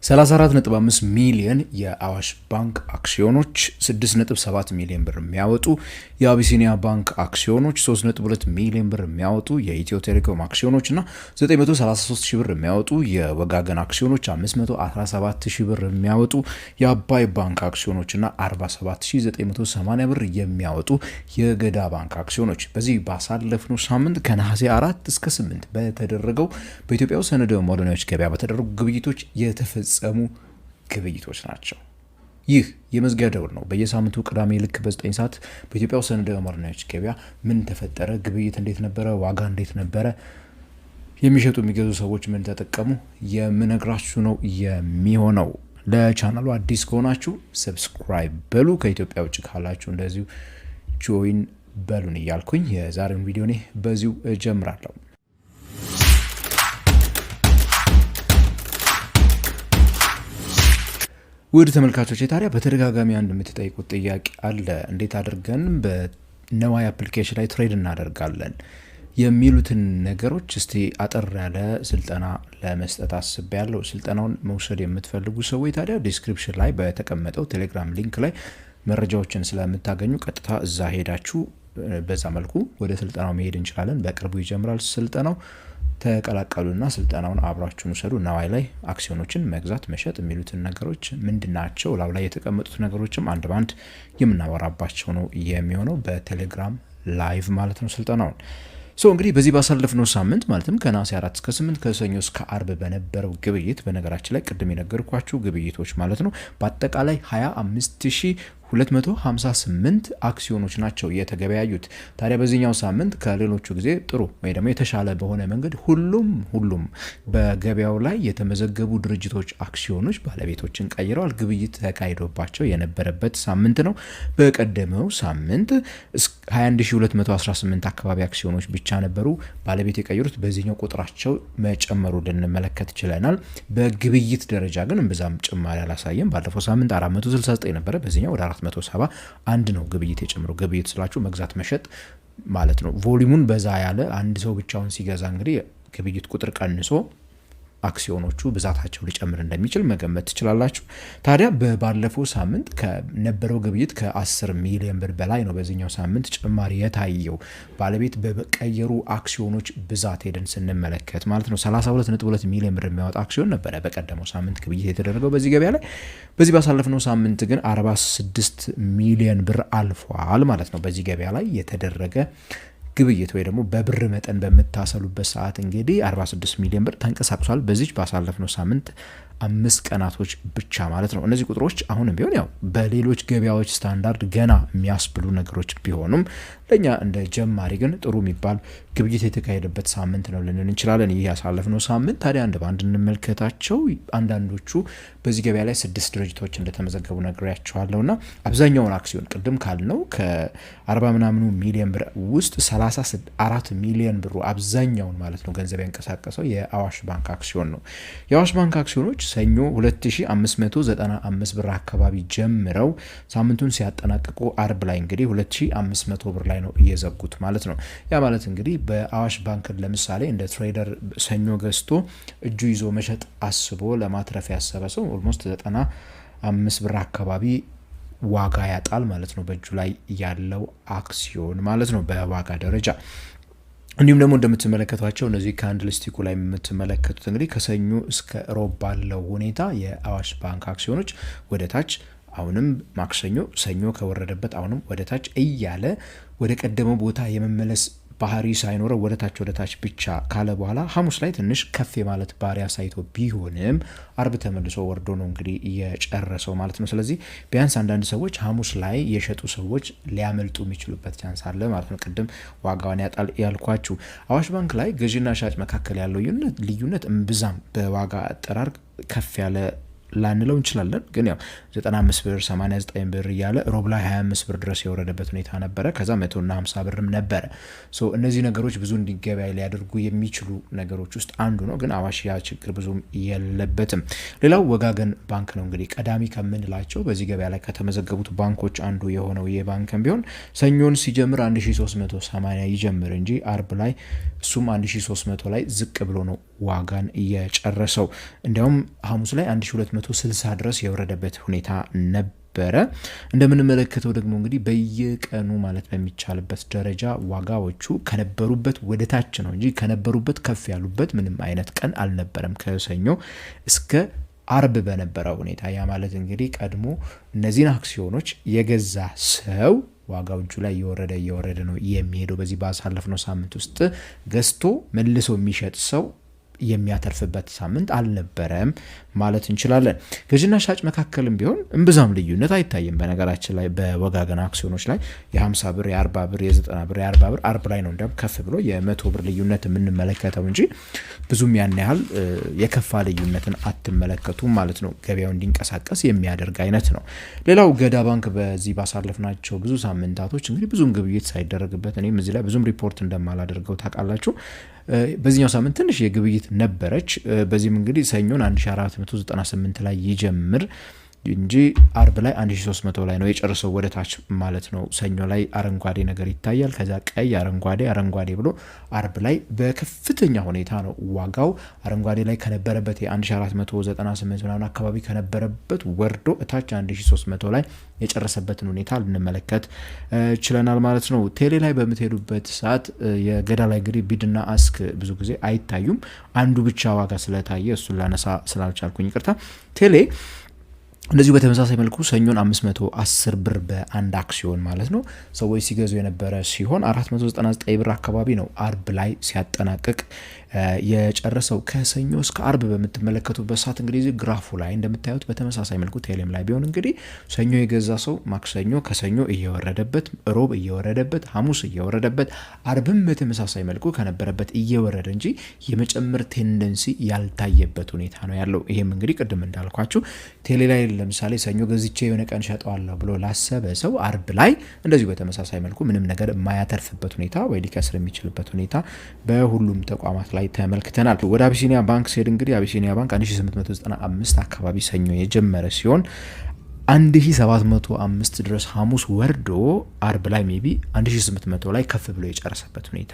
34.5 ሚሊዮን የአዋሽ ባንክ አክሲዮኖች፣ 6.7 ሚሊዮን ብር የሚያወጡ የአቢሲኒያ ባንክ አክሲዮኖች፣ 3.2 ሚሊዮን ብር የሚያወጡ የኢትዮ ቴሌኮም አክሲዮኖች እና 933 ሺህ ብር የሚያወጡ የወጋገን አክሲዮኖች፣ 517 ሺህ ብር የሚያወጡ የአባይ ባንክ አክሲዮኖች እና 47980 ብር የሚያወጡ የገዳ ባንክ አክሲዮኖች በዚህ ባሳለፍነው ሳምንት ከነሐሴ 4 እስከ 8 በተደረገው በኢትዮጵያ ሰነደ ሙዓደንያዎች ገበያ በተደረጉ ግብይቶች የተፈጸሙ ግብይቶች ናቸው። ይህ የመዝጊያ ደውል ነው። በየሳምንቱ ቅዳሜ ልክ በ9 ሰዓት በኢትዮጵያ ሰነደ ሙዓደንያዎች ገበያ ምን ተፈጠረ፣ ግብይት እንዴት ነበረ፣ ዋጋ እንዴት ነበረ፣ የሚሸጡ የሚገዙ ሰዎች ምን ተጠቀሙ የምነግራችሁ ነው የሚሆነው። ለቻናሉ አዲስ ከሆናችሁ ሰብስክራይብ በሉ፣ ከኢትዮጵያ ውጭ ካላችሁ እንደዚሁ ጆይን በሉን እያልኩኝ የዛሬውን ቪዲዮ እኔ በዚሁ እጀምራለሁ። ውድ ተመልካቾች ታዲያ በተደጋጋሚ አንድ የምትጠይቁት ጥያቄ አለ። እንዴት አድርገን በነዋይ አፕሊኬሽን ላይ ትሬድ እናደርጋለን የሚሉትን ነገሮች እስቲ አጠር ያለ ስልጠና ለመስጠት አስቤያለሁ። ስልጠናውን መውሰድ የምትፈልጉ ሰዎች ታዲያ ዲስክሪፕሽን ላይ በተቀመጠው ቴሌግራም ሊንክ ላይ መረጃዎችን ስለምታገኙ ቀጥታ እዛ ሄዳችሁ በዛ መልኩ ወደ ስልጠናው መሄድ እንችላለን። በቅርቡ ይጀምራል ስልጠናው። ተቀላቀሉና ስልጠናውን አብራችሁን ውሰዱ። ነዋይ ላይ አክሲዮኖችን መግዛት መሸጥ የሚሉትን ነገሮች ምንድናቸው፣ ላው ላይ የተቀመጡት ነገሮችም አንድ ባንድ የምናወራባቸው ነው የሚሆነው በቴሌግራም ላይቭ ማለት ነው ስልጠናውን። እንግዲህ በዚህ ባሳለፍነው ሳምንት ማለትም ከነሐሴ 4 እስከ 8 ከሰኞ እስከ አርብ በነበረው ግብይት፣ በነገራችን ላይ ቅድም የነገርኳችሁ ግብይቶች ማለት ነው በአጠቃላይ 25258 አክሲዮኖች ናቸው የተገበያዩት። ታዲያ በዚህኛው ሳምንት ከሌሎቹ ጊዜ ጥሩ ወይ ደግሞ የተሻለ በሆነ መንገድ ሁሉም በገበያው ላይ የተመዘገቡ ድርጅቶች አክሲዮኖች ባለቤቶችን ቀይረዋል። ግብይት ተካሂዶባቸው የነበረበት ሳምንት ነው። በቀደመው ሳምንት 21218 አካባቢ አክሲዮኖች ብቻ ነበሩ ባለቤት የቀየሩት። በዚህኛው ቁጥራቸው መጨመሩ ልንመለከት ችለናል። በግብይት ደረጃ ግን እምብዛም ጭማሪ አላሳየም። ባለፈው ሳምንት 469 ነበረ፣ በዚህኛው ወደ 471 ነው ግብይት የጨምረው። ግብይት ስላችሁ መግዛት መሸጥ ማለት ነው። ቮሊዩሙን በዛ ያለ አንድ ሰው ብቻውን ሲገዛ እንግዲህ ግብይት ቁጥር ቀንሶ አክሲዮኖቹ ብዛታቸው ሊጨምር እንደሚችል መገመት ትችላላችሁ። ታዲያ ባለፈው ሳምንት ከነበረው ግብይት ከ10 ሚሊዮን ብር በላይ ነው በዚህኛው ሳምንት ጭማሪ የታየው ባለቤት በቀየሩ አክሲዮኖች ብዛት ሄደን ስንመለከት ማለት ነው። 32.2 ሚሊዮን ብር የሚያወጣ አክሲዮን ነበረ በቀደመው ሳምንት ግብይት የተደረገው በዚህ ገበያ ላይ። በዚህ ባሳለፍነው ሳምንት ግን 46 ሚሊዮን ብር አልፏል ማለት ነው በዚህ ገበያ ላይ የተደረገ ግብይት ወይ ደግሞ በብር መጠን በመታሰሉበት ሰዓት እንግዲህ 46 ሚሊዮን ብር ተንቀሳቅሷል በዚህ ባሳለፍነው ሳምንት 5 ቀናቶች ብቻ ማለት ነው። እነዚህ ቁጥሮች አሁንም ቢሆን ያው በሌሎች ገበያዎች ስታንዳርድ ገና የሚያስብሉ ነገሮች ቢሆኑም ለኛ እንደ ጀማሪ ግን ጥሩ የሚባል ግብይት የተካሄደበት ሳምንት ነው ልንል እንችላለን። ይህ ያሳለፍነው ሳምንት ታዲያ አንድ ባንድ እንመልከታቸው። አንዳንዶቹ በዚህ ገበያ ላይ 6 ድርጅቶች እንደተመዘገቡ ነግሬያቸዋለሁና አብዛኛውን አክሲዮን ቅድም ካልነው ከ40 ምናምኑ ሚሊዮን ብር ውስጥ 34 ሚሊዮን ብሩ አብዛኛውን ማለት ነው ገንዘብ ያንቀሳቀሰው የአዋሽ ባንክ አክሲዮን ነው። የአዋሽ ባንክ አክሲዮኖች ሰኞ 2595 ብር አካባቢ ጀምረው ሳምንቱን ሲያጠናቅቁ አርብ ላይ እንግዲህ 2500 ብር ላይ ነው እየዘጉት ማለት ነው። ያ ማለት እንግዲህ በአዋሽ ባንክ ለምሳሌ እንደ ትሬደር ሰኞ ገዝቶ እጁ ይዞ መሸጥ አስቦ ለማትረፍ ያሰበ ሰው ኦልሞስት 95 ብር አካባቢ ዋጋ ያጣል ማለት ነው በእጁ ላይ ያለው አክሲዮን ማለት ነው በዋጋ ደረጃ። እንዲሁም ደግሞ እንደምትመለከቷቸው እነዚህ ካንድልስቲኩ ላይ የምትመለከቱት እንግዲህ ከሰኞ እስከ ሮብ ባለው ሁኔታ የአዋሽ ባንክ አክሲዮኖች ወደ ታች፣ አሁንም ማክሰኞ ሰኞ ከወረደበት አሁንም ወደ ታች እያለ ወደ ቀደመው ቦታ የመመለስ ባህሪ ሳይኖረው ወደ ታች ብቻ ካለ በኋላ ሐሙስ ላይ ትንሽ ከፍ የማለት ባህሪ አሳይቶ ቢሆንም አርብ ተመልሶ ወርዶ ነው እንግዲህ እየጨረሰው ማለት ነው። ስለዚህ ቢያንስ አንዳንድ ሰዎች ሐሙስ ላይ የሸጡ ሰዎች ሊያመልጡ የሚችሉበት ቻንስ አለ ማለት ነው። ቅድም ዋጋውን ያጣል ያልኳችሁ አዋሽ ባንክ ላይ ገዢና ሻጭ መካከል ያለው ልዩነት እምብዛም በዋጋ አጠራር ከፍ ያለ ላንለው እንችላለን። ግን ያው 95 ብር 89 ብር እያለ ሮብ ላይ 25 ብር ድረስ የወረደበት ሁኔታ ነበረ። ከዛ 100 እና 50 ብርም ነበረ። እነዚህ ነገሮች ብዙ እንዲገበያ ሊያደርጉ የሚችሉ ነገሮች ውስጥ አንዱ ነው። ግን አዋሽ ያ ችግር ብዙም የለበትም። ሌላው ወጋገን ባንክ ነው እንግዲህ ቀዳሚ ከምንላቸው በዚህ ገበያ ላይ ከተመዘገቡት ባንኮች አንዱ የሆነው የባንክም ቢሆን ሰኞን ሲጀምር 1380 ይጀምር እንጂ አርብ ላይ እሱም 1300 ላይ ዝቅ ብሎ ነው ዋጋን እየጨረሰው። እንዲያውም ሐሙስ ላይ 1200 460 ድረስ የወረደበት ሁኔታ ነበረ። እንደምንመለከተው ደግሞ እንግዲህ በየቀኑ ማለት በሚቻልበት ደረጃ ዋጋዎቹ ከነበሩበት ወደ ታች ነው እንጂ ከነበሩበት ከፍ ያሉበት ምንም አይነት ቀን አልነበረም ከሰኞ እስከ አርብ በነበረው ሁኔታ። ያ ማለት እንግዲህ ቀድሞ እነዚህን አክሲዮኖች የገዛ ሰው ዋጋው እጁ ላይ እየወረደ ነው የሚሄደው። በዚህ ባሳለፍነው ሳምንት ውስጥ ገዝቶ መልሶ የሚሸጥ ሰው የሚያተርፍበት ሳምንት አልነበረም ማለት እንችላለን። ገዥና ሻጭ መካከልም ቢሆን እምብዛም ልዩነት አይታይም። በነገራችን ላይ በወጋገን አክሲዮኖች ላይ የ50 ብር፣ የ40 ብር፣ የ90 ብር፣ የ40 ብር አርብ ላይ ነው እንደም ከፍ ብሎ የ100 ብር ልዩነት የምንመለከተው እንጂ ብዙም ያን ያህል የከፋ ልዩነትን አትመለከቱም ማለት ነው። ገበያው እንዲንቀሳቀስ የሚያደርግ አይነት ነው። ሌላው ገዳ ባንክ በዚህ ባሳለፍናቸው ብዙ ሳምንታቶች እንግዲህ ብዙም ግብይት ሳይደረግበት እኔም እዚህ ላይ ብዙም ሪፖርት እንደማላደርገው ታውቃላችሁ። በዚህኛው ሳምንት ትንሽ የግብይት ነበረች። በዚህም እንግዲህ ሰኞን 1498 ላይ ይጀምር እንጂ አርብ ላይ 1300 ላይ ነው የጨረሰው ወደ ታች ማለት ነው። ሰኞ ላይ አረንጓዴ ነገር ይታያል። ከዛ ቀይ አረንጓዴ ብሎ አርብ ላይ በከፍተኛ ሁኔታ ነው ዋጋው አረንጓዴ ላይ ከነበረበት የ1498 ምናምን አካባቢ ከነበረበት ወርዶ እታች 1300 ላይ የጨረሰበትን ሁኔታ ልንመለከት ችለናል ማለት ነው። ቴሌ ላይ በምትሄዱበት ሰዓት የገዳ ላይ እንግዲህ ቢድና አስክ ብዙ ጊዜ አይታዩም። አንዱ ብቻ ዋጋ ስለታየ እሱን ላነሳ ስላልቻልኩኝ ይቅርታ። ቴሌ እንደዚሁ በተመሳሳይ መልኩ ሰኞን 510 ብር በአንድ አክሲዮን ማለት ነው ሰዎች ሲገዙ የነበረ ሲሆን 499 ብር አካባቢ ነው አርብ ላይ ሲያጠናቅቅ የጨረሰው። ከሰኞ እስከ አርብ በምትመለከቱበት ሰዓት እንግዲህ ግራፉ ላይ እንደምታዩት በተመሳሳይ መልኩ ቴሌም ላይ ቢሆን እንግዲህ ሰኞ የገዛ ሰው ማክሰኞ ከሰኞ እየወረደበት፣ ሮብ እየወረደበት፣ ሐሙስ እየወረደበት፣ አርብም በተመሳሳይ መልኩ ከነበረበት እየወረደ እንጂ የመጨመር ቴንደንሲ ያልታየበት ሁኔታ ነው ያለው። ይሄም እንግዲህ ቅድም እንዳልኳችሁ ቴሌ ላይ ለምሳሌ ሰኞ ገዝቼ የሆነ ቀን ሸጠዋለሁ ብሎ ላሰበ ሰው አርብ ላይ እንደዚሁ በተመሳሳይ መልኩ ምንም ነገር የማያተርፍበት ሁኔታ ወይ ሊከስር የሚችልበት ሁኔታ በሁሉም ተቋማት ላይ ተመልክተናል። ወደ አቢሲኒያ ባንክ ሲሄድ እንግዲህ አቢሲኒያ ባንክ 1895 አካባቢ ሰኞ የጀመረ ሲሆን 1705 ድረስ ሐሙስ ወርዶ አርብ ላይ ሜቢ 1800 ላይ ከፍ ብሎ የጨረሰበት ሁኔታ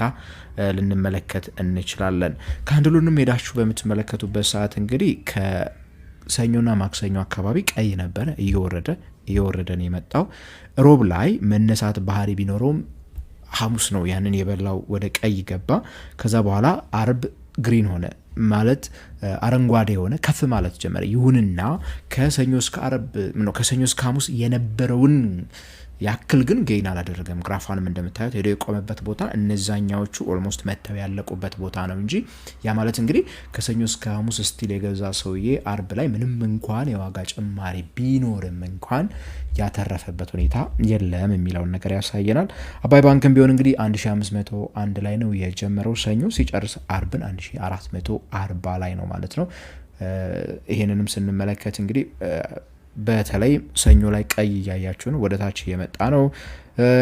ልንመለከት እንችላለን። ከአንድሉንም ሄዳችሁ በምትመለከቱበት ሰዓት እንግዲህ ከሰኞና ማክሰኞ አካባቢ ቀይ ነበረ እየወረደ ነው የመጣው። ሮብ ላይ መነሳት ባህሪ ቢኖረውም ሐሙስ ነው ያንን የበላው ወደ ቀይ ገባ። ከዛ በኋላ አርብ ግሪን ሆነ ማለት አረንጓዴ ሆነ ከፍ ማለት ጀመረ። ይሁንና ከሰኞ እስከ ሐሙስ የነበረውን ያክል ግን ጌን አላደረገም። ግራፋንም እንደምታዩት ሄዶ የቆመበት ቦታ እነዛኛዎቹ ኦልሞስት መተው ያለቁበት ቦታ ነው እንጂ ያ ማለት እንግዲህ ከሰኞ እስከ ሐሙስ ስቲል የገዛ ሰውዬ አርብ ላይ ምንም እንኳን የዋጋ ጭማሪ ቢኖርም እንኳን ያተረፈበት ሁኔታ የለም የሚለውን ነገር ያሳየናል። አባይ ባንክም ቢሆን እንግዲህ 1501 ላይ ነው የጀመረው ሰኞ ሲጨርስ አርብን 1440 ላይ ነው ማለት ነው። ይሄንንም ስንመለከት እንግዲህ በተለይ ሰኞ ላይ ቀይ እያያችሁ ነው፣ ወደ ታች እየመጣ ነው።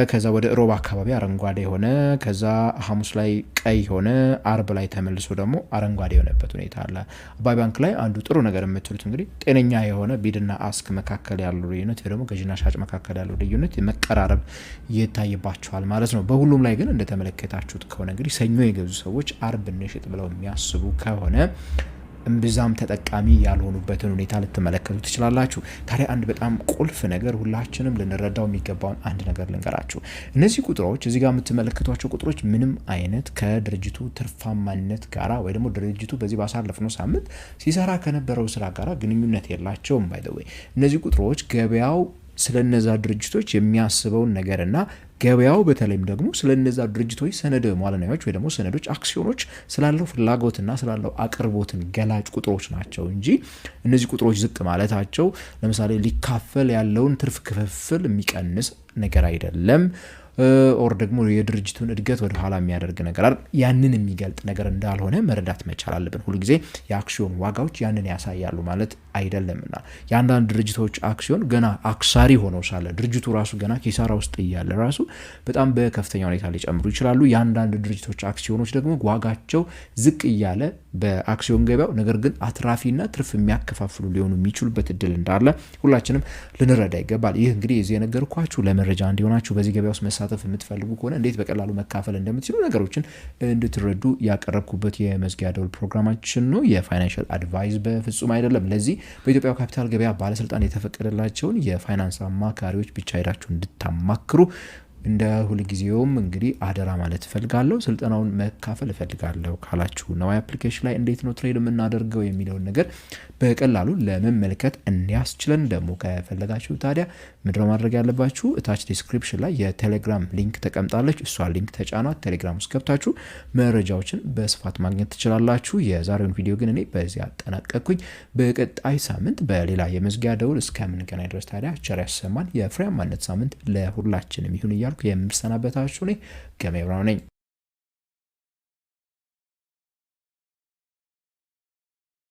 ከዛ ወደ ሮብ አካባቢ አረንጓዴ ሆነ፣ ከዛ ሐሙስ ላይ ቀይ ሆነ፣ አርብ ላይ ተመልሶ ደግሞ አረንጓዴ የሆነበት ሁኔታ አለ። አባይ ባንክ ላይ አንዱ ጥሩ ነገር የምትሉት እንግዲህ ጤነኛ የሆነ ቢድና አስክ መካከል ያለው ልዩነት ወይ ደግሞ ገዥና ሻጭ መካከል ያለው ልዩነት መቀራረብ ይታይባቸዋል ማለት ነው። በሁሉም ላይ ግን እንደተመለከታችሁት ከሆነ እንግዲህ ሰኞ የገዙ ሰዎች አርብ እንሽጥ ብለው የሚያስቡ ከሆነ እምብዛም ተጠቃሚ ያልሆኑበትን ሁኔታ ልትመለከቱ ትችላላችሁ። ታዲያ አንድ በጣም ቁልፍ ነገር ሁላችንም ልንረዳው የሚገባውን አንድ ነገር ልንገራችሁ። እነዚህ ቁጥሮች እዚህ ጋር የምትመለከቷቸው ቁጥሮች ምንም አይነት ከድርጅቱ ትርፋማነት ጋራ ወይ ደግሞ ድርጅቱ በዚህ ባሳለፍነው ሳምንት ሲሰራ ከነበረው ስራ ጋራ ግንኙነት የላቸውም። ባይ ዘ ወይ እነዚህ ቁጥሮች ገበያው ስለነዛ ድርጅቶች የሚያስበውን ነገርና ገበያው በተለይም ደግሞ ስለነዛ ድርጅቶች ሰነድ መዋዕለ ንዋዮች ወይ ደግሞ ሰነዶች አክሲዮኖች ስላለው ፍላጎትና ስላለው አቅርቦትን ገላጭ ቁጥሮች ናቸው እንጂ እነዚህ ቁጥሮች ዝቅ ማለታቸው ለምሳሌ ሊካፈል ያለውን ትርፍ ክፍፍል የሚቀንስ ነገር አይደለም። ኦር ደግሞ የድርጅቱን እድገት ወደ ኋላ የሚያደርግ ነገር ያንን የሚገልጥ ነገር እንዳልሆነ መረዳት መቻል አለብን። ሁሉ ጊዜ የአክሲዮን ዋጋዎች ያንን ያሳያሉ ማለት አይደለምና የአንዳንድ ድርጅቶች አክሲዮን ገና አክሳሪ ሆነው ሳለ ድርጅቱ ራሱ ገና ኪሳራ ውስጥ እያለ ራሱ በጣም በከፍተኛ ሁኔታ ሊጨምሩ ይችላሉ። የአንዳንድ ድርጅቶች አክሲዮኖች ደግሞ ዋጋቸው ዝቅ እያለ በአክሲዮን ገበያው ነገር ግን አትራፊና ትርፍ የሚያከፋፍሉ ሊሆኑ የሚችሉበት እድል እንዳለ ሁላችንም ልንረዳ ይገባል። ይህ እንግዲህ እዚህ የነገርኳችሁ ለመረጃ እንዲሆናችሁ በዚህ ገበያ ውስጥ መሳተፍ የምትፈልጉ ከሆነ እንዴት በቀላሉ መካፈል እንደምትችሉ ነገሮችን እንድትረዱ ያቀረብኩበት የመዝጊያ ደውል ፕሮግራማችን ነው። የፋይናንሻል አድቫይስ በፍጹም አይደለም። ለዚህ በኢትዮጵያ ካፒታል ገበያ ባለስልጣን የተፈቀደላቸውን የፋይናንስ አማካሪዎች ብቻ ሄዳችሁ እንድታማክሩ እንደ ሁልጊዜውም እንግዲህ አደራ ማለት እፈልጋለሁ። ስልጠናውን መካፈል እፈልጋለሁ ካላችሁ ነዋይ አፕሊኬሽን ላይ እንዴት ነው ትሬድ የምናደርገው የሚለውን ነገር በቀላሉ ለመመልከት እንዲያስችለን ደግሞ ከፈለጋችሁ ታዲያ ምንድነው ማድረግ ያለባችሁ? እታች ዲስክሪፕሽን ላይ የቴሌግራም ሊንክ ተቀምጣለች። እሷ ሊንክ ተጫኗት። ቴሌግራም ውስጥ ገብታችሁ መረጃዎችን በስፋት ማግኘት ትችላላችሁ። የዛሬውን ቪዲዮ ግን እኔ በዚህ አጠናቀቅኩኝ። በቀጣይ ሳምንት በሌላ የመዝጊያ ደውል እስከምንገናኝ ድረስ ታዲያ ቸር ያሰማን። የፍሬያማነት ሳምንት ለሁላችንም ይሁን እያልኩ የምሰናበታችሁ ነኝ። ገሜ ብራው ነኝ።